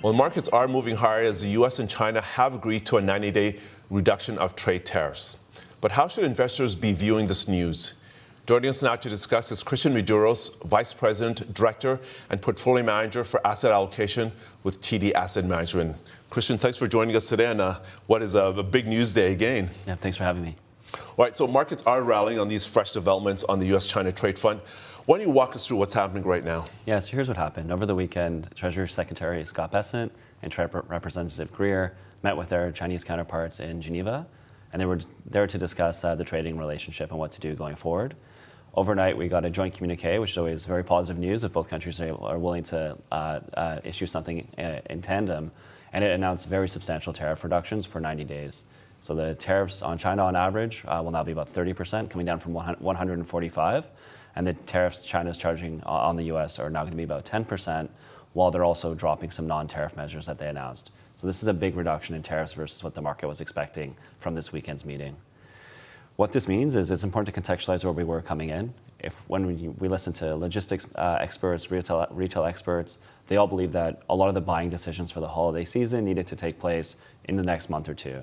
Well, markets are moving higher as the U.S. and China have agreed to a 90-day reduction of trade tariffs. But how should investors be viewing this news? Joining us now to discuss is Christian Medeiros, Vice President, Director, and Portfolio Manager for Asset Allocation with TD Asset Management. Christian, thanks for joining us today on what is a big news day again. Yeah, thanks for having me. All right, so markets are rallying on these fresh developments on the U.S.-China trade front. Why don't you walk us through what's happening right now? Yeah, so here's what happened. Over the weekend, Treasury Secretary Scott Bessent and Trade Representative Greer met with their Chinese counterparts in Geneva, and they were there to discuss the trading relationship and what to do going forward. Overnight, we got a joint communique, which is always very positive news if both countries are willing to issue something in tandem, and it announced very substantial tariff reductions for 90 days. So the tariffs on China on average will now be about 30%, coming down from 145%. And the tariffs China's charging on the U.S. are now going to be about 10%, while they're also dropping some non-tariff measures that they announced. So this is a big reduction in tariffs versus what the market was expecting from this weekend's meeting. What this means is it's important to contextualize where we were coming in. When we listen to logistics experts, retail experts, they all believe that a lot of the buying decisions for the holiday season needed to take place in the next month or two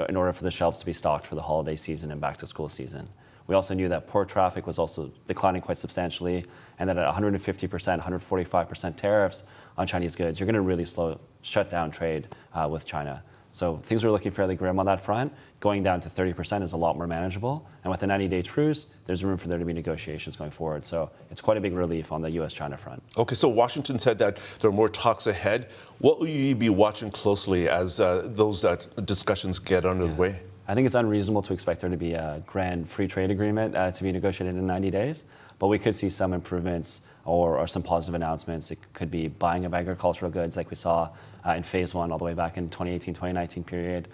in order for the shelves to be stocked for the holiday season and back to school season. We also knew that port traffic was also declining quite substantially, and that at 150%, 145% tariffs on Chinese goods, you're going to really shut down trade with China. So things are looking fairly grim on that front. Going down to 30% is a lot more manageable, and with a 90-day truce, there's room for there to be negotiations going forward. So it's quite a big relief on the U.S.-China front. Okay, so Washington said that there are more talks ahead. What will you be watching closely as those discussions get underway? I think it's unreasonable to expect there to be a grand free trade agreement to be negotiated in 90 days, but we could see some improvements or some positive announcements. It could be buying of agricultural goods like we saw in phase one all the way back in 2018-2019 period.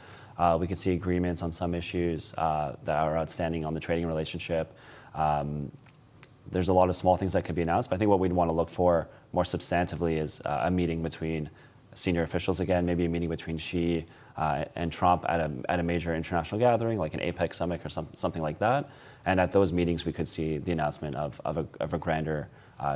We could see agreements on some issues that are outstanding on the trading relationship. There's a lot of small things that could be announced, but I think what we'd want to look for more substantively is a meeting between senior officials again, maybe a meeting between Xi and Trump at a major international gathering, like an APEC summit or something like that. And at those meetings, we could see the announcement of a grander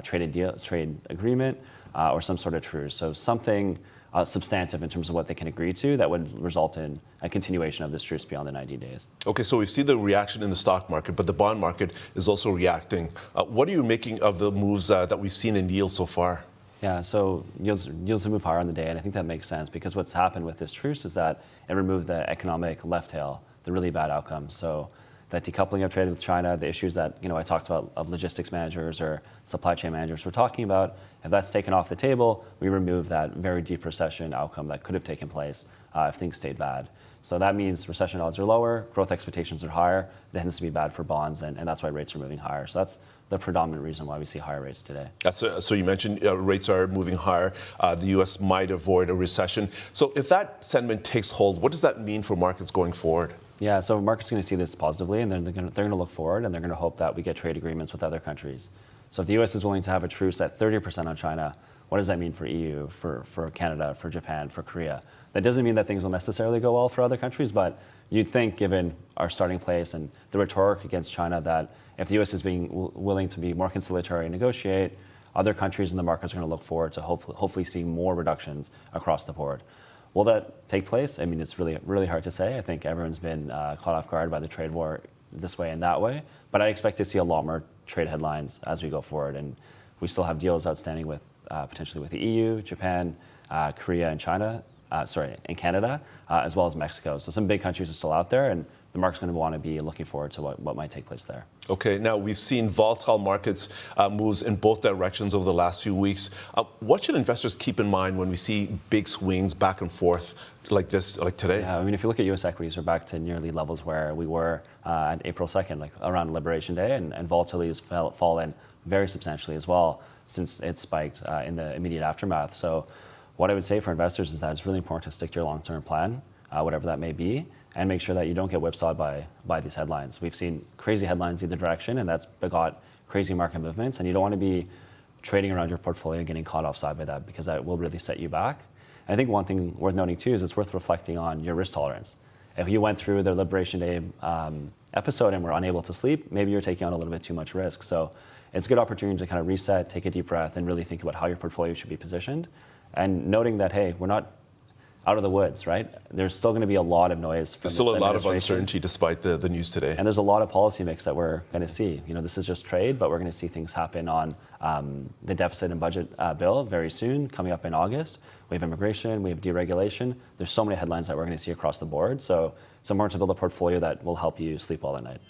trade agreement or some sort of truce. So something substantive in terms of what they can agree to that would result in a continuation of this truce beyond the 90 days. Okay, so we've seen the reaction in the stock market, but the bond market is also reacting. What are you making of the moves that we've seen in yields so far? Yeah, so yields have moved higher on the day, and I think that makes sense because what's happened with this truce is that it removed the economic left tail, the really bad outcomes. So that decoupling of trade with China, the issues that I talked about of logistics managers or supply chain managers we're talking about, if that's taken off the table, we remove that very deep recession outcome that could have taken place if things stayed bad. So that means recession odds are lower, growth expectations are higher, that tends to be bad for bonds, and that's why rates are moving higher. So that's the predominant reason why we see higher rates today. So you mentioned rates are moving higher. The U.S. might avoid a recession. So if that sentiment takes hold, what does that mean for markets going forward? Yeah, so markets are going to see this positively, and they're going to look forward, and they're going to hope that we get trade agreements with other countries. So if the U.S. is willing to have a truce at 30% on China, what does that mean for EU, for Canada, for Japan, for Korea? That doesn't mean that things will necessarily go well for other countries, but you'd think, given our starting place and the rhetoric against China, that if the U.S. is being willing to be more conciliatory and negotiate, other countries in the markets are going to look forward to hopefully seeing more reductions across the board. Will that take place? I mean, it's really hard to say. I think everyone's been caught off guard by the trade war this way and that way, but I expect to see a lot more trade headlines as we go forward, and we still have deals outstanding with potentially with the EU, Japan, Korea, and Canada, as well as Mexico. So some big countries are still out there, and the market's going to want to be looking forward to what might take place there. Okay, now we've seen volatile markets moves in both directions over the last few weeks. What should investors keep in mind when we see big swings back and forth like this, like today? Yeah, I mean, if you look at U.S. equities, we're back to nearly levels where we were on April 2nd, like around Liberation Day, and volatility has fallen very substantially as well since it spiked in the immediate aftermath. So what I would say for investors is that it's really important to stick to your long-term plan, whatever that may be, and make sure that you don't get whipsawed by these headlines. We've seen crazy headlines either direction, and that's begot crazy market movements, and you don't want to be trading around your portfolio and getting caught offside by that because that will really set you back. And I think one thing worth noting too is it's worth reflecting on your risk tolerance. If you went through the Liberation Day episode and were unable to sleep, maybe you're taking on a little bit too much risk. So it's a good opportunity to kind of reset, take a deep breath, and really think about how your portfolio should be positioned. and noting that, hey, we're not out of the woods, right? There's still going to be a lot of noise from There's still a lot of administration. uncertainty despite the news today. And there's a lot of policy mix that we're going to see. This is just trade, but we're going to see things happen on the deficit and budget bill very soon, coming up in August. We have immigration, we have deregulation. There's so many headlines that we're going to see across the board. So it's important to build a portfolio that will help you sleep well at night.